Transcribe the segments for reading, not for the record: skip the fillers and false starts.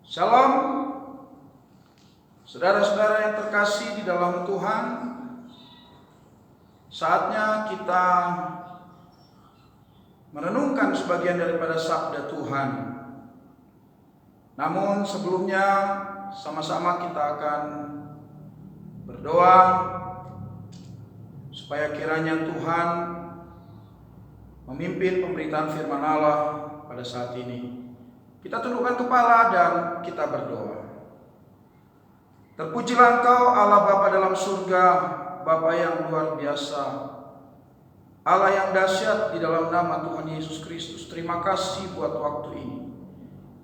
Shalom, saudara-saudara yang terkasih di dalam Tuhan. Saatnya kita merenungkan sebagian daripada sabda Tuhan. Namun sebelumnya sama-sama kita akan berdoa supaya kiranya Tuhan memimpin pemberitaan firman Allah pada saat ini. Kita tundukkan kepala dan kita berdoa. Terpujilah Engkau Allah Bapa dalam surga, Bapa yang luar biasa, Allah yang dahsyat di dalam nama Tuhan Yesus Kristus. Terima kasih buat waktu ini.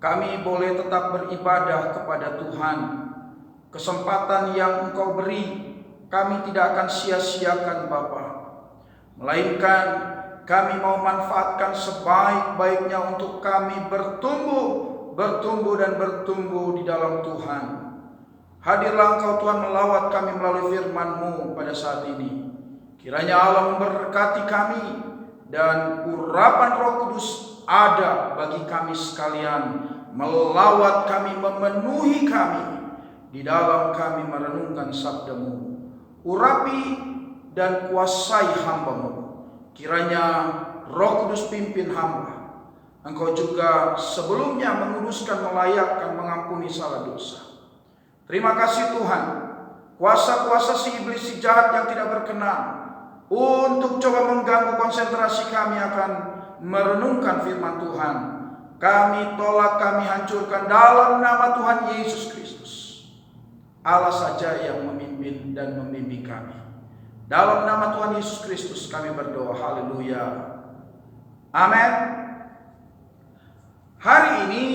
Kami boleh tetap beribadah kepada Tuhan. Kesempatan yang Engkau beri, kami tidak akan sia-siakan Bapa. Melainkan kami mau manfaatkan sebaik-baiknya untuk kami bertumbuh di dalam Tuhan. Hadirlah Engkau Tuhan melawat kami melalui firman-Mu pada saat ini. Kiranya Allah memberkati kami dan urapan Roh Kudus ada bagi kami sekalian, melawat kami, memenuhi kami di dalam kami merenungkan sabda-Mu. Urapi dan kuasai hamba-Mu. Kiranya Roh Kudus pimpin hamba. Engkau juga sebelumnya menguduskan, melayakkan, mengampuni salah dosa. Terima kasih Tuhan. Kuasa-kuasa si iblis, si jahat yang tidak berkenan untuk coba mengganggu konsentrasi kami akan merenungkan firman Tuhan, kami tolak, kami hancurkan dalam nama Tuhan Yesus Kristus. Allah saja yang memimpin dan membimbing kami. Dalam nama Tuhan Yesus Kristus kami berdoa. Haleluya. Amin. Hari ini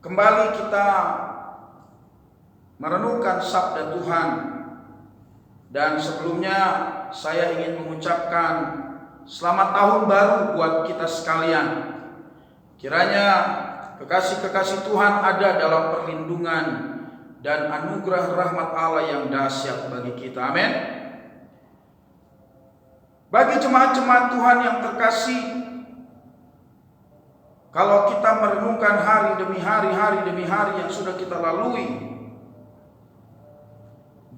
kembali kita merenungkan sabda Tuhan. Dan sebelumnya saya ingin mengucapkan selamat tahun baru buat kita sekalian. Kiranya kekasih-kekasih Tuhan ada dalam perlindungan dan anugerah rahmat Allah yang dahsyat bagi kita. Amin. Bagi jemaat-jemaat Tuhan yang terkasih, kalau kita merenungkan hari demi hari yang sudah kita lalui,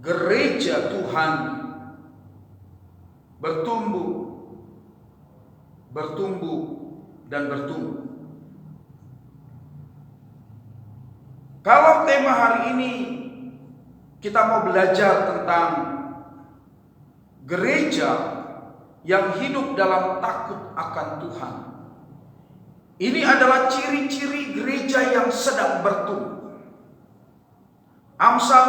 gereja Tuhan bertumbuh dan bertumbuh. Kalau tema hari ini kita mau belajar tentang gereja yang hidup dalam takut akan Tuhan. Ini adalah ciri-ciri gereja yang sedang bertumbuh. Amsal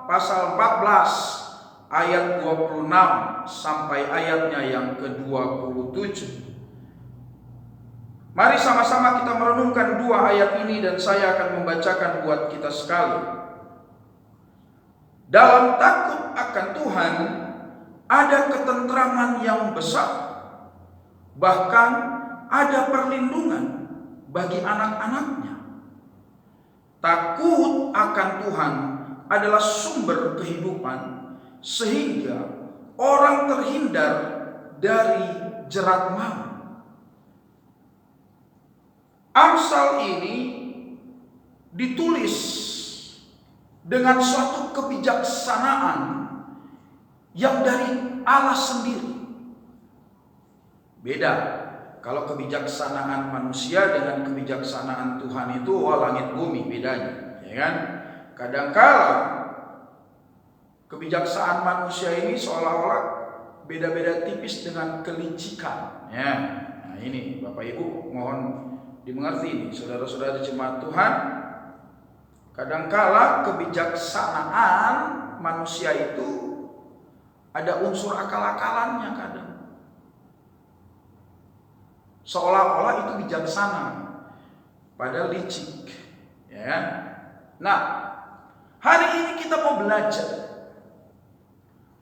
pasal 14 ayat 26 sampai ayatnya yang ke-27. Mari sama-sama kita merenungkan dua ayat ini dan saya akan membacakan buat kita sekali. Dalam takut akan Tuhan ada ketentraman yang besar, bahkan ada perlindungan bagi anak-anaknya. Takut akan Tuhan adalah sumber kehidupan, sehingga orang terhindar dari jerat maut. Amsal ini ditulis dengan suatu kebijaksanaan yang dari Allah sendiri. Beda kalau kebijaksanaan manusia dengan kebijaksanaan Tuhan itu langit bumi bedanya, ya kan? Kadangkala kebijaksanaan manusia ini seolah-olah beda-beda tipis dengan kelicikan, ya. Nah, ini Bapak Ibu mohon dimengerti ini, saudara-saudara jemaat Tuhan. Kadangkala kebijaksanaan manusia itu ada unsur akal-akalannya kadang. Seolah-olah itu bijaksana, padahal licik. Ya. Nah, hari ini kita mau belajar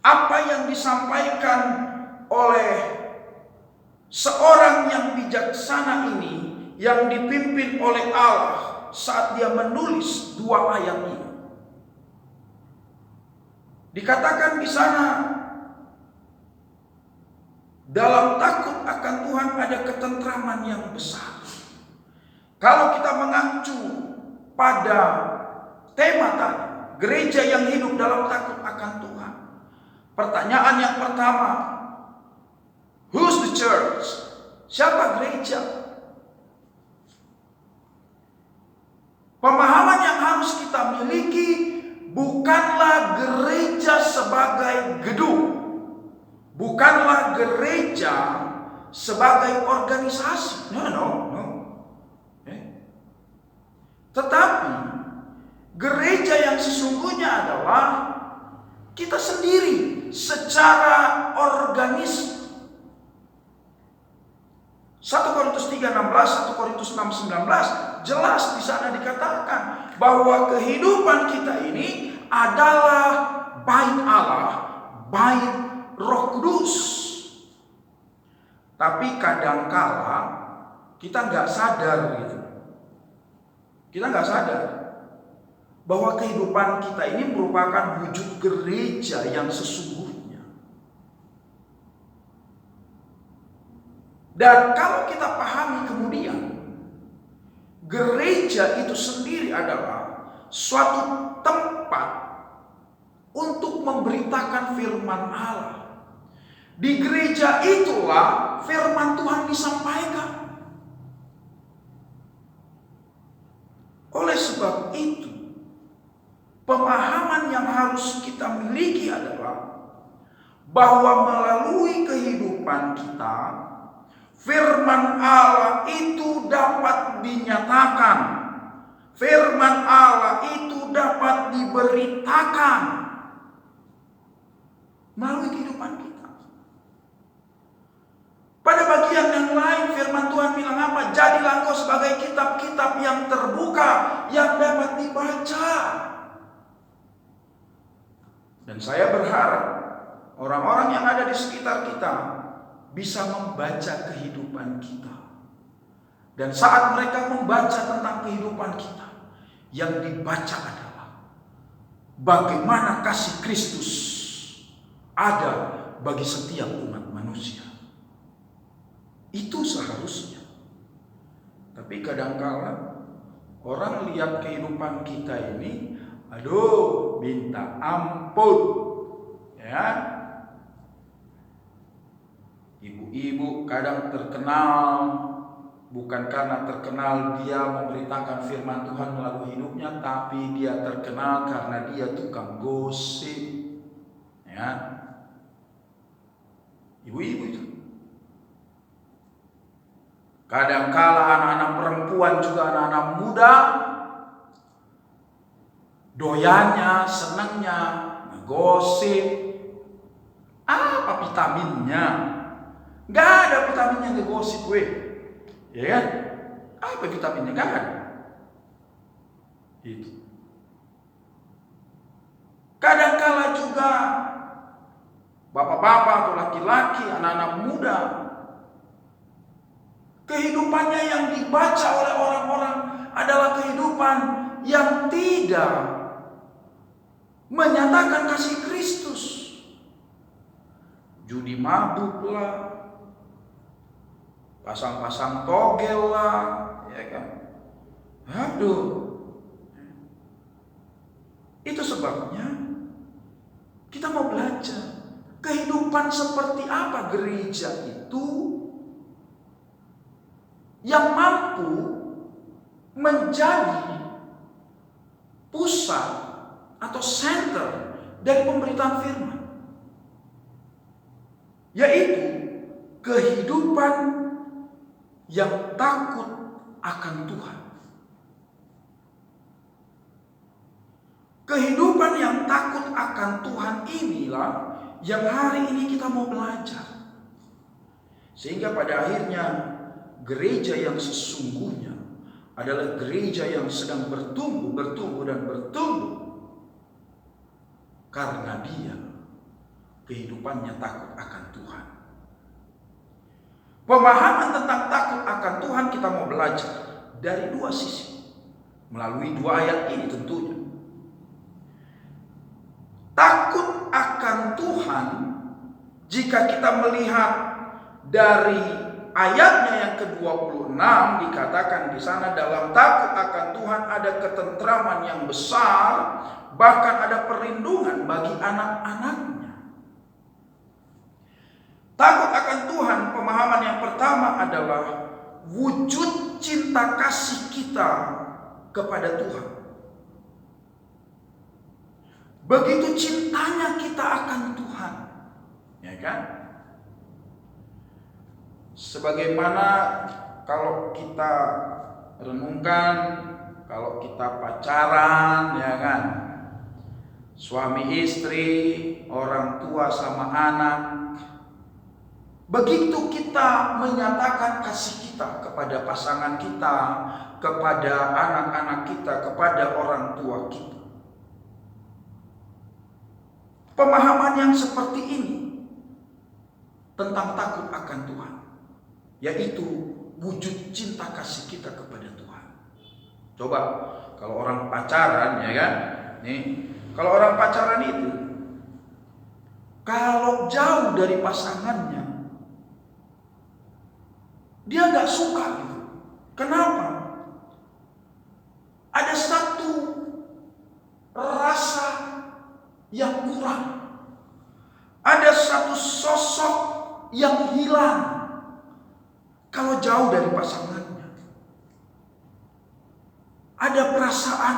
apa yang disampaikan oleh seorang yang bijaksana ini, yang dipimpin oleh Allah saat dia menulis dua ayat ini. Dikatakan di sana, dalam takut akan Tuhan ada ketentraman yang besar. Kalau kita mengacu pada tema tadi, gereja yang hidup dalam takut akan Tuhan. Pertanyaan yang pertama, who's the church? Siapa gereja? Pemahaman yang harus kita miliki bukanlah gereja sebagai gedung, bukanlah gereja sebagai organisasi. No. Tetapi gereja yang sesungguhnya adalah kita sendiri secara organisme. 1 Korintus 3:16, 1 Korintus 6:19 jelas di sana dikatakan bahwa kehidupan kita ini adalah bait Allah, bait Roh Kudus. Tapi kadangkala kita nggak sadar gitu. Kita nggak sadar bahwa kehidupan kita ini merupakan wujud gereja yang sesungguhnya. Dan kalau kita pahami kemudian, gereja itu sendiri adalah suatu tempat untuk memberitakan firman Allah. Di gereja itulah firman Tuhan disampaikan. Oleh sebab itu, pemahaman yang harus kita miliki adalah bahwa melalui kehidupan kita, firman Allah itu dapat dinyatakan. Firman Allah itu dapat diberitakan melalui kehidupan kita. Pada bagian yang lain firman Tuhan bilang apa? Jadilah engkau sebagai kitab-kitab yang terbuka, yang dapat dibaca. Dan saya berharap orang-orang yang ada di sekitar kita bisa membaca kehidupan kita. Dan saat mereka membaca tentang kehidupan kita, yang dibaca adalah bagaimana kasih Kristus ada bagi setiap umat manusia. Itu seharusnya. Tapi kadangkala orang lihat kehidupan kita ini, aduh, minta ampun. Ya. Ibu-ibu kadang terkenal bukan karena terkenal dia memberitakan firman Tuhan melalui hidupnya, tapi dia terkenal karena dia tukang gosip. Ya. Ibu-ibu itu. Kadangkala anak-anak perempuan juga anak-anak muda doyannya, senangnya ngegosip. Apa vitaminnya? Gak ada vitaminnya ngegosip gue. Ya kan? Apa vitaminnya? Gak ada. Itu. Kadangkala juga bapak-bapak atau laki-laki, anak-anak muda, kehidupannya yang dibaca oleh orang-orang adalah kehidupan yang tidak menyatakan kasih Kristus. Judi mabuk lah, pasang-pasang togel lah, ya kan? Aduh. Itu sebabnya kita mau belajar kehidupan seperti apa gereja itu yang mampu menjadi pusat atau center dari pemberitaan firman, yaitu kehidupan yang takut akan Tuhan. Kehidupan yang takut akan Tuhan inilah yang hari ini kita mau belajar. Sehingga pada akhirnya gereja yang sesungguhnya adalah gereja yang sedang bertumbuh karena dia kehidupannya takut akan Tuhan. Pemahaman tentang takut akan Tuhan kita mau belajar dari dua sisi, melalui dua ayat ini tentunya. Takut akan Tuhan jika kita melihat dari ayatnya yang ke-26 dikatakan di sana, dalam takut akan Tuhan ada ketentraman yang besar, bahkan ada perlindungan bagi anak-anaknya. Takut akan Tuhan, pemahaman yang pertama adalah wujud cinta kasih kita kepada Tuhan. Begitu cintanya kita akan Tuhan, ya kan? Sebagaimana kalau kita renungkan, kalau kita pacaran, ya kan, suami istri, orang tua sama anak, begitu kita menyatakan kasih kita kepada pasangan kita, kepada anak-anak kita, kepada orang tua kita, pemahaman yang seperti ini tentang takut akan Tuhan, yaitu wujud cinta kasih kita kepada Tuhan. Coba kalau orang pacaran, ya kan, nih, kalau orang pacaran itu, kalau jauh dari pasangannya, dia gak suka gitu. Kenapa? Ada satu rasa yang kurang, ada satu sosok yang hilang kalau jauh dari pasangannya. Ada perasaan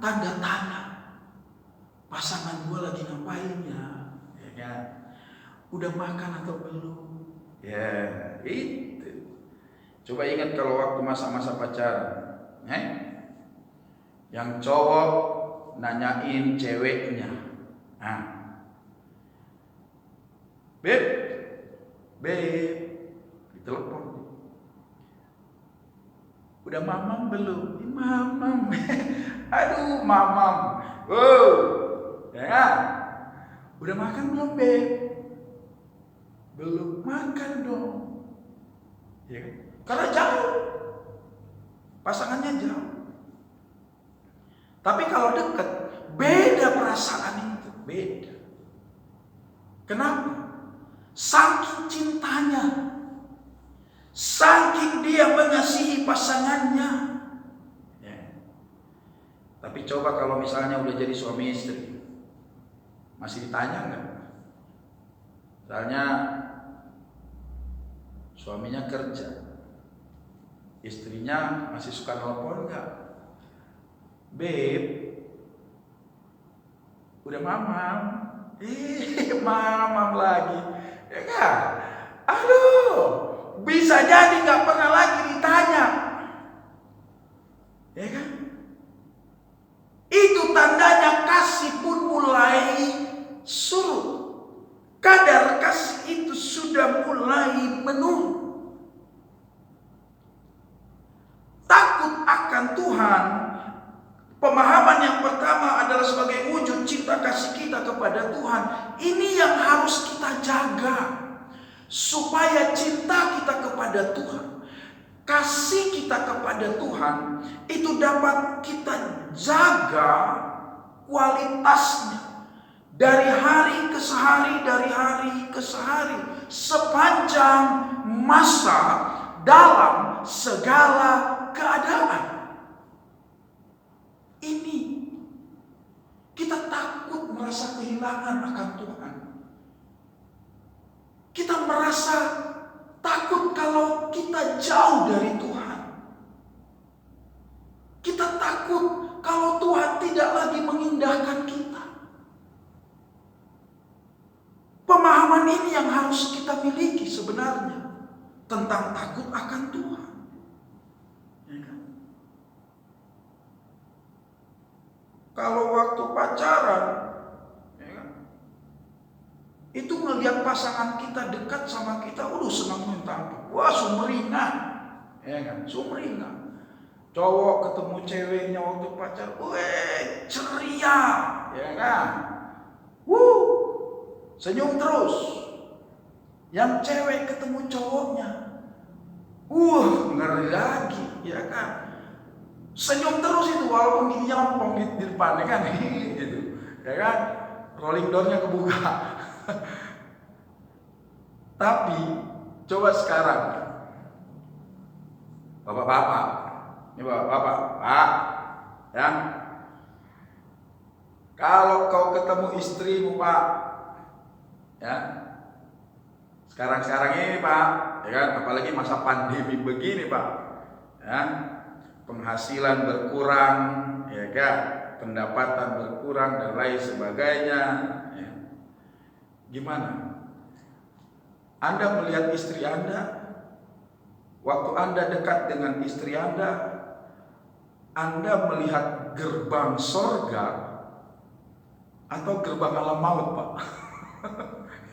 tanda tanya, pasangan gue lagi ngapain ya kan? Udah makan atau belum? Ya itu. Coba ingat kalau waktu masa-masa pacaran, yang cowok nanyain ceweknya, Beb, ditelepon, udah mamam belum? Mamam, aduh mamam, ya, udah makan belum Beb? Belum, makan dong, ya kan? Karena jauh, pasangannya jauh. Tapi kalau dekat, beda perasaan itu, beda. Kenapa? Saking cintanya, saking dia mengasihi pasangannya. Ya. Tapi coba kalau misalnya udah jadi suami istri, masih ditanya nggak? Misalnya suaminya kerja, istrinya masih suka nelpon nggak? Beb, udah mamam? Mamam lagi, ya kan? Aduh, bisa jadi nggak pernah lagi ditanya, ya kan? Itu tandanya kasih pun mulai surut. Kadar kasih itu sudah mulai menurun. Takut akan Tuhan, pemahaman yang pertama adalah sebagai wujud cinta kasih kita kepada Tuhan. Ini yang harus kita jaga, supaya cinta kita kepada Tuhan, kasih kita kepada Tuhan, itu dapat kita jaga kualitasnya dari hari ke hari, dari hari ke hari, sepanjang masa, dalam segala keadaan. Ini kita takut merasa kehilangan akan Tuhan. Kita merasa takut kalau kita jauh dari Tuhan. Kita takut kalau Tuhan tidak lagi mengindahkan kita. Pemahaman ini yang harus kita miliki sebenarnya tentang takut akan Tuhan. Ya kan? Kalau waktu pacaran, ya kan, itu ngelihat pasangan kita dekat sama kita, senang minta ampun. Wah, sumringah, ya kan, sumringah. Cowok ketemu ceweknya waktu pacar, ceria, ya kan, senyum terus. Yang cewek ketemu cowoknya, ngeri lagi, ya kan. Senyum terus itu walaupun giginya ompong di depan, ya kan, gitu, ya kan. Rolling door-nya kebuka. Tapi coba sekarang, Bapak-bapak, ini bapak-bapak, Pak, ya. Kalau kau ketemu istrimu, Pak, ya, sekarang ini, Pak, ya kan, apalagi masa pandemi begini, Pak, ya, penghasilan berkurang, ya kan, pendapatan berkurang dan lain sebagainya, ya. Gimana? Anda melihat istri Anda, waktu Anda dekat dengan istri Anda melihat gerbang sorga atau gerbang alam maut, Pak?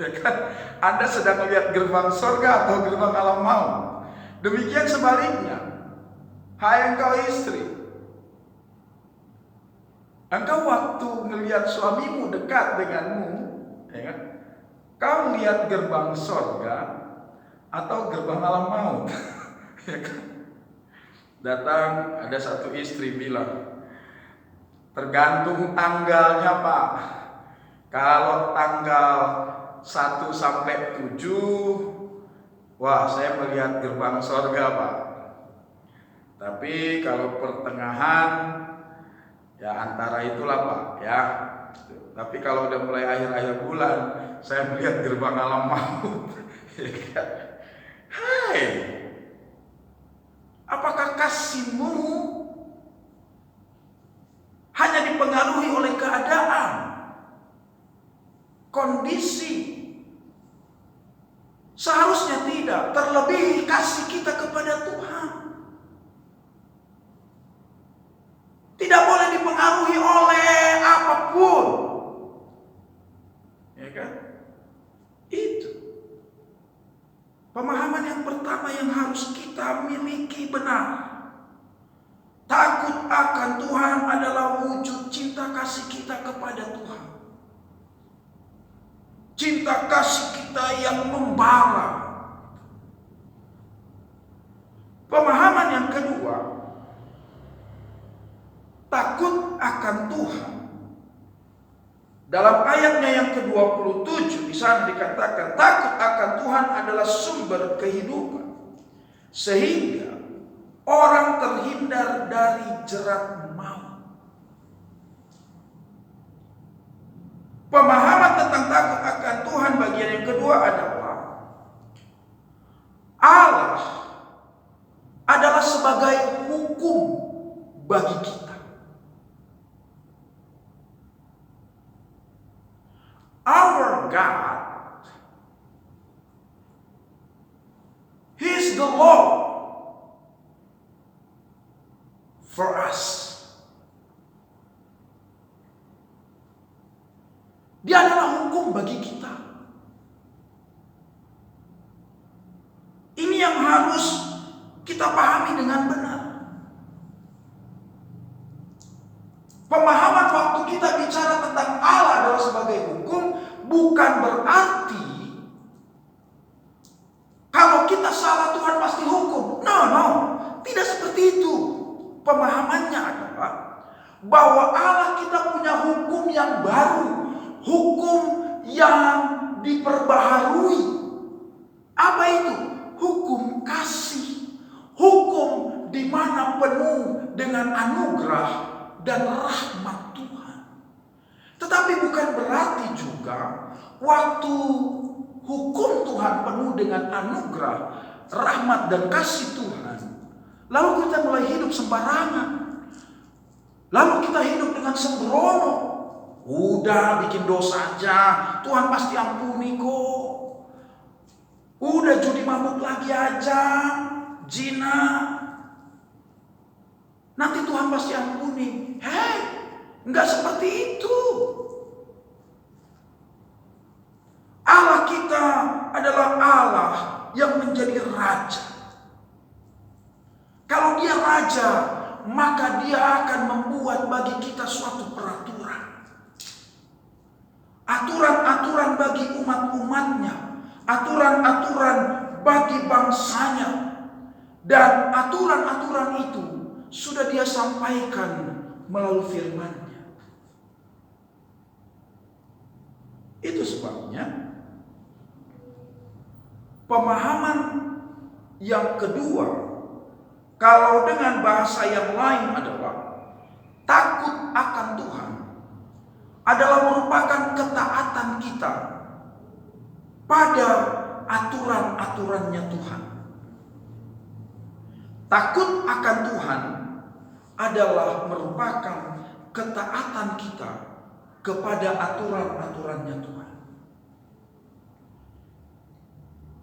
Ya kan? Anda sedang melihat gerbang sorga atau gerbang alam maut. Demikian sebaliknya, hai engkau istri, engkau waktu melihat suamimu dekat denganmu, ya kan? Kau lihat gerbang sorga atau gerbang alam maut? Ya kan? Datang ada satu istri bilang, tergantung tanggalnya, Pak. Kalau tanggal 1 sampai 7, wah, saya melihat gerbang sorga, Pak. Tapi kalau pertengahan, ya antara itulah, Pak, ya. Tapi kalau udah mulai akhir-akhir bulan, saya melihat gerbang alam maut. Hai, apakah kasihmu hanya dipengaruhi oleh keadaan, kondisi? Seharusnya tidak. Terlebih kasih kita kepada Tuhan tidak boleh dipengaruhi oleh apapun, ya kan? Itu pemahaman yang pertama yang harus kita miliki benar. Takut akan Tuhan adalah wujud cinta kasih kita kepada Tuhan. Cinta kasih kita yang membara. Pemahaman yang kedua, takut akan Tuhan. Dalam ayatnya yang ke-27 di sana dikatakan takut akan Tuhan adalah sumber kehidupan, sehingga orang terhindar dari jerat maut. Pemahaman tentang takut akan Tuhan bagian yang kedua adalah Allah adalah sebagai hukum bagi kita. Our God, He is the law for us. Dia adalah hukum bagi kita. Ini yang harus kita pahami dengan benar. Pemahaman waktu kita bicara tentang Allah adalah sebagai hukum bukan berarti kalau kita salah Tuhan pasti hukum. No, tidak seperti itu. Pemahamannya adalah bahwa Allah kita punya hukum yang baru, hukum yang diperbaharui. Apa itu? Hukum kasih, hukum di mana penuh dengan anugerah dan rahmat Tuhan. Tetapi bukan berarti juga waktu hukum Tuhan penuh dengan anugerah, rahmat dan kasih Tuhan, lalu kita mulai hidup sembarangan. Lalu kita hidup dengan sembrono. Udah bikin dosa aja, Tuhan pasti ampuni kok. Udah judi mabuk lagi aja, zina, nanti Tuhan pasti ampuni. Hei, enggak seperti itu. Allah kita adalah Allah yang menjadi raja. Kalau dia raja, maka dia akan membuat bagi kita suatu peraturan. Aturan-aturan bagi umat-umatnya, aturan-aturan bagi bangsanya. Dan aturan-aturan itu sudah dia sampaikan melalui firman-Nya. Itu sebabnya pemahaman yang kedua Kalau dengan bahasa yang lain adalah takut akan Tuhan adalah merupakan ketaatan kita pada aturan-aturannya Tuhan. Takut akan Tuhan adalah merupakan ketaatan kita kepada aturan-aturannya Tuhan.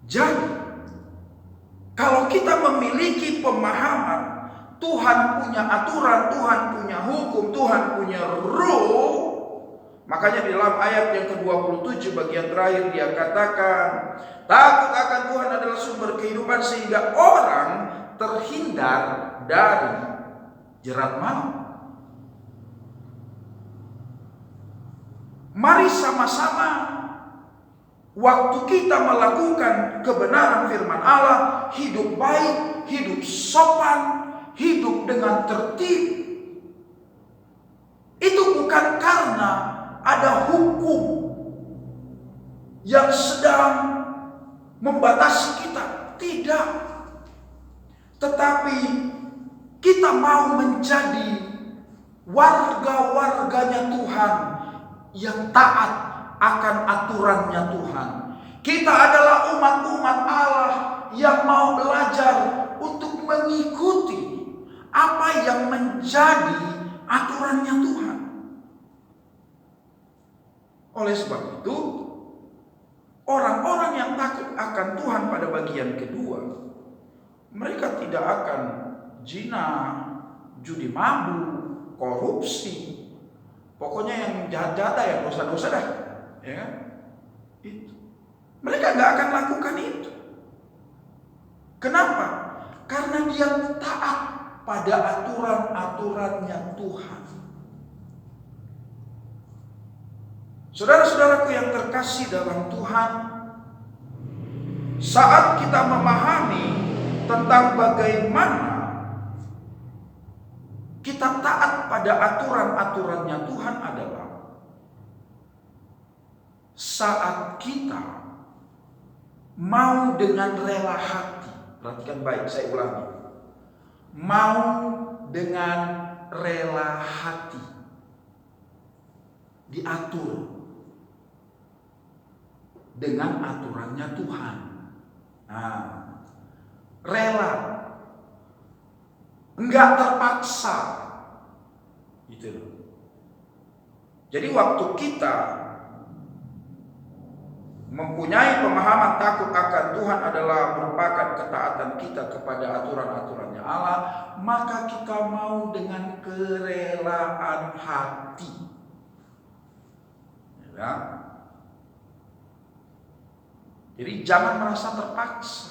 Jadi, kalau kita memiliki pemahaman Tuhan punya aturan, Tuhan punya hukum, Tuhan punya rule, makanya di dalam ayat yang ke-27 bagian terakhir dia katakan, takut akan Tuhan adalah sumber kehidupan sehingga orang terhindar dari jerat maut. Mari sama-sama waktu kita melakukan kebenaran firman Allah, hidup baik, hidup sopan, hidup dengan tertib, itu bukan karena ada hukum yang sedang membatasi kita, tidak. Tetapi kita mau menjadi warga-warganya Tuhan yang taat akan aturannya Tuhan. Kita adalah umat-umat Allah yang mau belajar untuk mengikuti apa yang menjadi aturannya Tuhan. Oleh sebab itu, orang-orang yang takut akan Tuhan pada bagian kedua, mereka tidak akan zina, judi mabuk, korupsi, pokoknya yang jahat-jahat ya, dosa-dosa dah, ya kan? Itu. Mereka nggak akan lakukan itu. Kenapa? Karena dia taat pada aturan-aturannya Tuhan. Saudara-saudaraku yang terkasih dalam Tuhan, saat kita memahami tentang bagaimana kita taat pada aturan-aturannya Tuhan adalah saat kita mau dengan rela hati. Perhatikan baik, saya ulangi. Mau dengan rela hati diatur dengan aturannya Tuhan. Nah, rela, enggak terpaksa, gitu loh. Jadi waktu kita mempunyai pemahaman takut akan Tuhan adalah merupakan ketaatan kita kepada aturan-aturannya Allah, maka kita mau dengan kerelaan hati. Ya. Jadi jangan merasa terpaksa.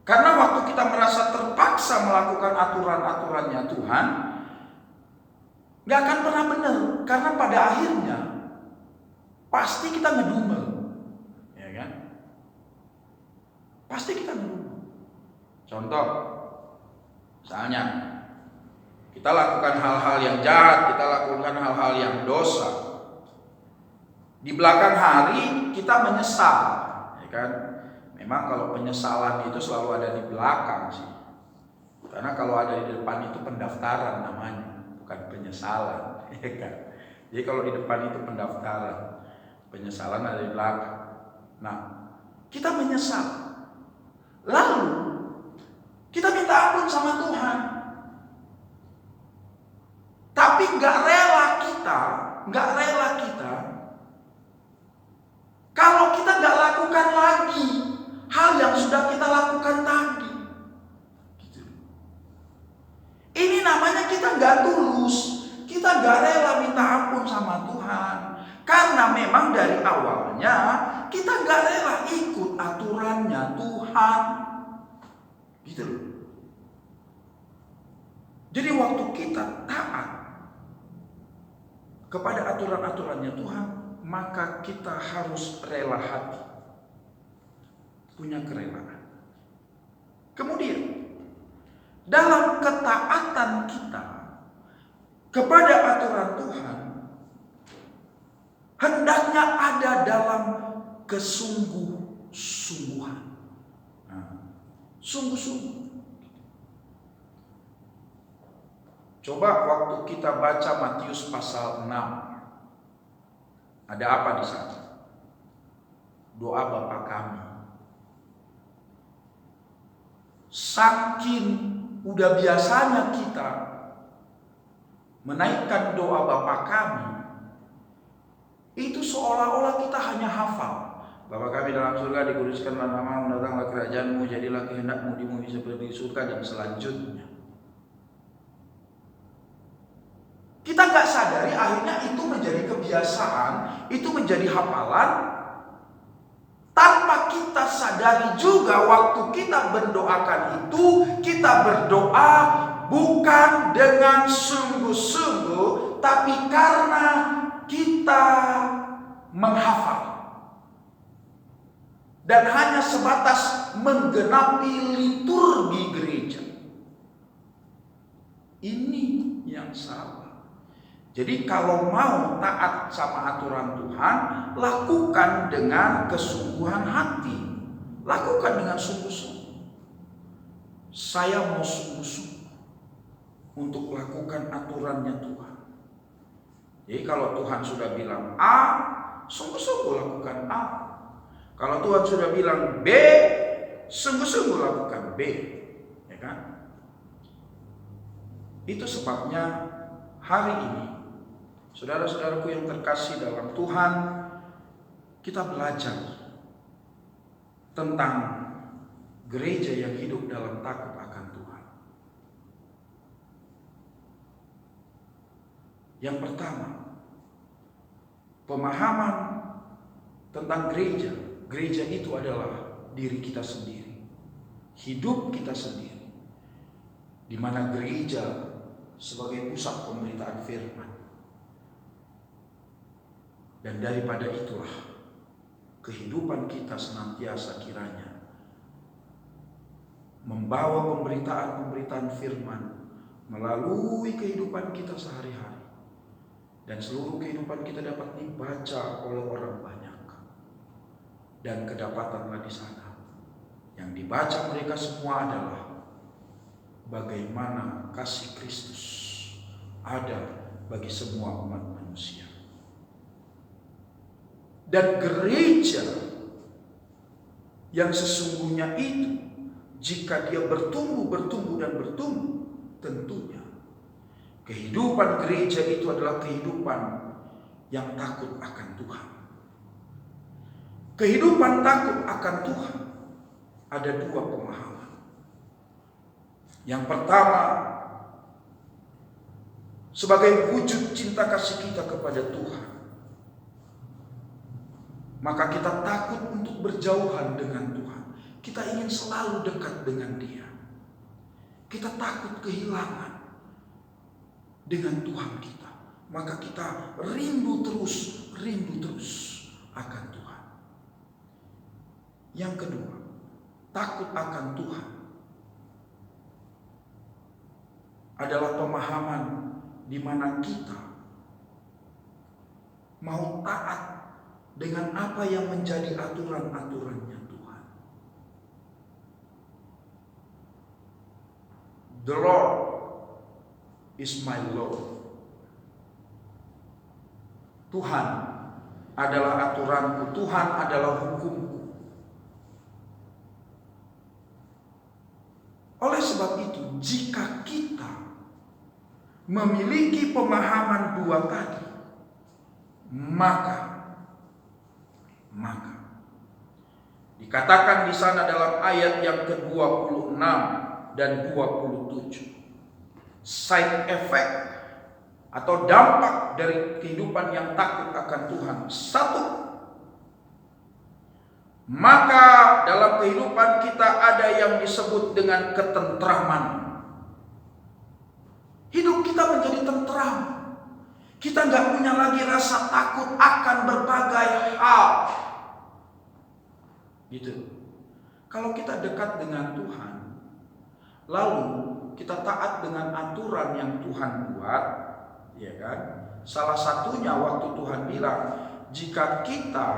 Karena waktu kita merasa terpaksa melakukan aturan-aturannya Tuhan, gak akan pernah benar. Karena pada akhirnya pasti kita ngedumel. Pasti kita ngedumel. Contoh, misalnya kita lakukan hal-hal yang jahat, kita lakukan hal-hal yang dosa. Di belakang hari kita menyesal, ya kan? Memang kalau penyesalan itu selalu ada di belakang sih. Karena kalau ada di depan itu pendaftaran namanya, bukan penyesalan, ya kan? Jadi kalau di depan itu pendaftaran, penyesalan ada di belakang. Nah, kita menyesal. Lalu kita minta ampun sama Tuhan. Tapi gak rela kita kalau kita gak lakukan lagi hal yang sudah kita lakukan tadi. Gitu. Ini namanya kita gak tulus, kita gak rela minta ampun sama Tuhan. Karena memang dari awalnya kita gak rela ikut aturannya Tuhan. Gitu loh. Jadi waktu kita taat kepada aturan-aturannya Tuhan, maka kita harus rela hati. Punya kerelaan. Kemudian, dalam ketaatan kita kepada aturan Tuhan, hendaknya ada dalam kesungguh-sungguhan. Sungguh-sungguh. Coba waktu kita baca Matius pasal 6, ada apa di sana? Doa Bapa kami. Saking udah biasanya kita menaikkan doa Bapa kami, itu seolah-olah kita hanya hafal. Bapa kami dalam surga, dikuduskanlah namamu, datanglah kerajaanmu, jadilah kehendakmu di bumi seperti di surga, dan selanjutnya. Kita nggak sadari akhirnya itu menjadi kebiasaan, itu menjadi hafalan, tanpa kita sadari juga waktu kita mendoakan itu, kita berdoa bukan dengan sungguh-sungguh, tapi karena kita menghafal dan hanya sebatas menggenapi liturgi gereja. Ini yang salah. Jadi kalau mau taat sama aturan Tuhan, lakukan dengan kesungguhan hati. Lakukan dengan sungguh-sungguh. Saya mau sungguh-sungguh untuk lakukan aturannya Tuhan. Jadi kalau Tuhan sudah bilang A, sungguh-sungguh lakukan A. Kalau Tuhan sudah bilang B, sungguh-sungguh lakukan B. Ya kan? Itu sebabnya hari ini, saudara-saudaraku yang terkasih dalam Tuhan, kita belajar tentang gereja yang hidup dalam takut akan Tuhan. Yang pertama, pemahaman tentang gereja. Gereja itu adalah diri kita sendiri, hidup kita sendiri, di mana gereja sebagai pusat pemberitaan firman. Dan daripada itulah kehidupan kita senantiasa kiranya membawa pemberitaan-pemberitaan firman melalui kehidupan kita sehari-hari, dan seluruh kehidupan kita dapat dibaca oleh orang banyak. Dan kedapatanlah di sana yang dibaca mereka semua adalah bagaimana kasih Kristus ada bagi semua umat manusia. Dan gereja yang sesungguhnya itu, jika dia bertumbuh dan bertumbuh, tentunya kehidupan gereja itu adalah kehidupan yang takut akan Tuhan. Kehidupan takut akan Tuhan ada dua pemahaman. Yang pertama, sebagai wujud cinta kasih kita kepada Tuhan, maka kita takut untuk berjauhan dengan Tuhan. Kita ingin selalu dekat dengan Dia. Kita takut kehilangan dengan Tuhan kita. Maka kita rindu terus akan Tuhan. Yang kedua, takut akan Tuhan adalah pemahaman di mana kita mau taat dengan apa yang menjadi aturan-aturannya Tuhan. The Lord is my Lord. Tuhan adalah aturanku, Tuhan adalah hukumku. Oleh sebab itu, jika kita memiliki pemahaman dua tadi, maka dikatakan di sana dalam ayat yang ke-26 dan 27, side effect atau dampak dari kehidupan yang takut akan Tuhan. Satu, maka dalam kehidupan kita ada yang disebut dengan ketentraman. Hidup kita menjadi tentram. Kita nggak punya lagi rasa takut akan berbagai hal. Gitu. Kalau kita dekat dengan Tuhan, lalu kita taat dengan aturan yang Tuhan buat, ya kan? Salah satunya waktu Tuhan bilang, jika kita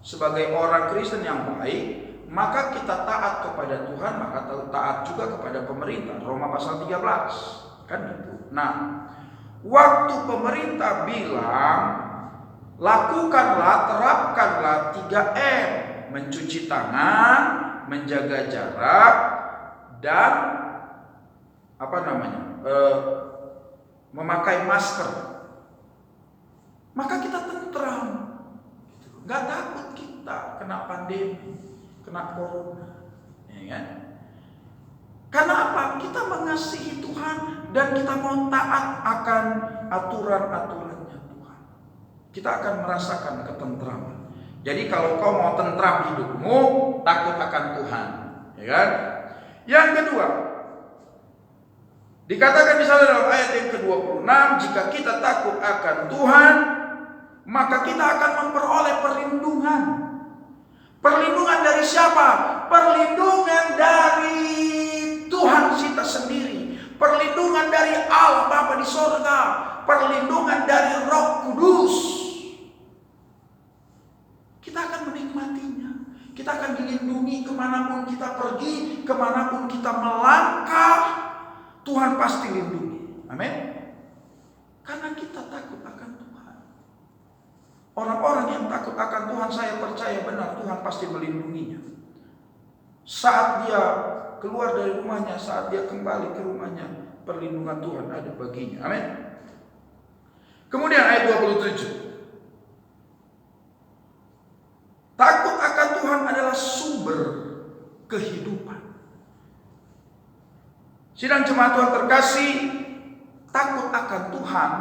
sebagai orang Kristen yang baik, maka kita taat kepada Tuhan, maka taat juga kepada pemerintah. Roma pasal 13. Kan itu. Nah, waktu pemerintah bilang lakukanlah, terapkanlah 3M, mencuci tangan, menjaga jarak, dan memakai masker, maka kita tentram, nggak takut kita kena pandemi, kena corona, ya kan? Karena apa? Kita mengasihi Tuhan dan kita mau taat akan aturan-aturannya Tuhan. Kita akan merasakan ketentraman. Jadi kalau kau mau tentram hidupmu, takut akan Tuhan, ya kan? Yang kedua, dikatakan di sana dalam ayat yang ke-26, jika kita takut akan Tuhan, maka kita akan memperoleh perlindungan. Perlindungan dari siapa? Perlindungan dari Tuhan kita sendiri. Perlindungan dari Allah Bapa di sorga. Perlindungan dari Roh Kudus. Kita akan menikmatinya. Kita akan dilindungi kemanapun kita pergi, kemanapun kita melangkah. Tuhan pasti lindungi. Amin. Karena kita takut akan Tuhan. Orang-orang yang takut akan Tuhan, saya percaya benar Tuhan pasti melindunginya. Saat dia keluar dari rumahnya, saat dia kembali ke rumahnya, perlindungan Tuhan ada baginya. Amin. Kemudian ayat 27. Takut akan Tuhan adalah sumber kehidupan. Sidang jemaat Tuhan terkasih, takut akan Tuhan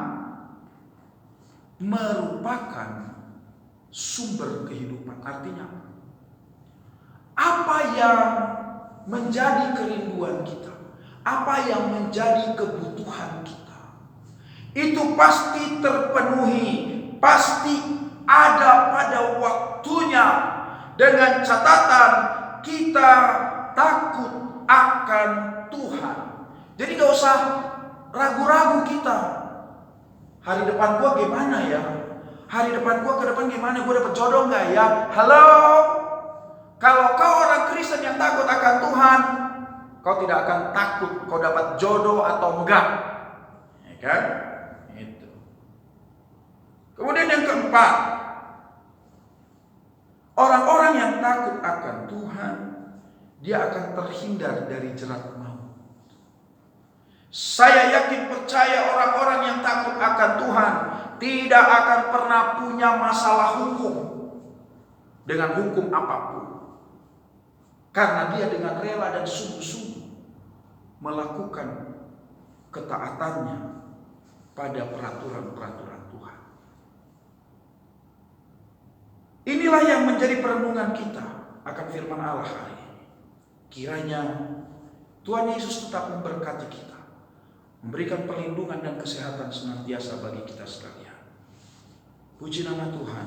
merupakan sumber kehidupan. Artinya apa yang menjadi kerinduan kita, apa yang menjadi kebutuhan kita, itu pasti terpenuhi, pasti ada pada waktunya, dengan catatan kita takut akan Tuhan. Jadi gak usah ragu-ragu kita. Hari depan gua gimana ya? Hari depan gua ke depan gimana? Gua dapat jodoh gak ya? Halo? Kalau kau orang Kristen yang takut akan Tuhan, kau tidak akan takut kau dapat jodoh atau enggak. Ya kan? Itu. Kemudian yang keempat, orang-orang yang takut akan Tuhan, dia akan terhindar dari jerat maut. Saya yakin percaya orang-orang yang takut akan Tuhan tidak akan pernah punya masalah hukum dengan hukum apapun. Karena dia dengan rela dan sungguh-sungguh melakukan ketaatannya pada peraturan-peraturan Tuhan. Inilah yang menjadi perenungan kita akan firman Allah hari ini. Kiranya Tuhan Yesus tetap memberkati kita, memberikan perlindungan dan kesehatan senantiasa bagi kita sekalian. Puji nama Tuhan,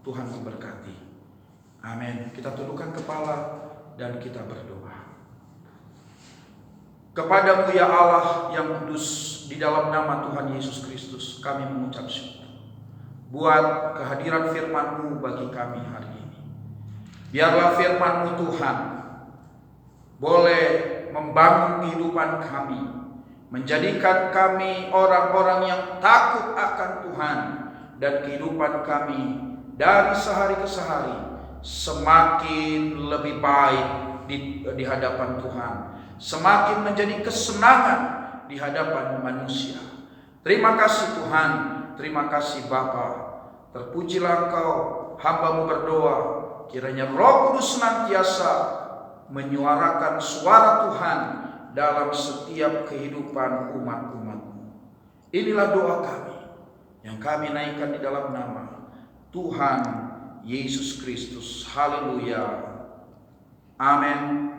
Tuhan memberkati. Amin. Kita tundukkan kepala dan kita berdoa. Kepadamu ya Allah yang kudus, di dalam nama Tuhan Yesus Kristus kami mengucap syukur buat kehadiran firman-Mu bagi kami hari ini. Biarlah firman-Mu Tuhan boleh membangun kehidupan kami, menjadikan kami orang-orang yang takut akan Tuhan, dan kehidupan kami dari sehari ke sehari semakin lebih baik di hadapan Tuhan, semakin menjadi kesenangan di hadapan manusia. Terima kasih Tuhan, terima kasih Bapa. Terpujilah Engkau, hamba-Mu berdoa, kiranya Roh Kudus senantiasa menyuarakan suara Tuhan dalam setiap kehidupan umat-umat-Mu. Inilah doa kami yang kami naikkan di dalam nama Tuhan Yesus Kristus. Haleluya. Amin.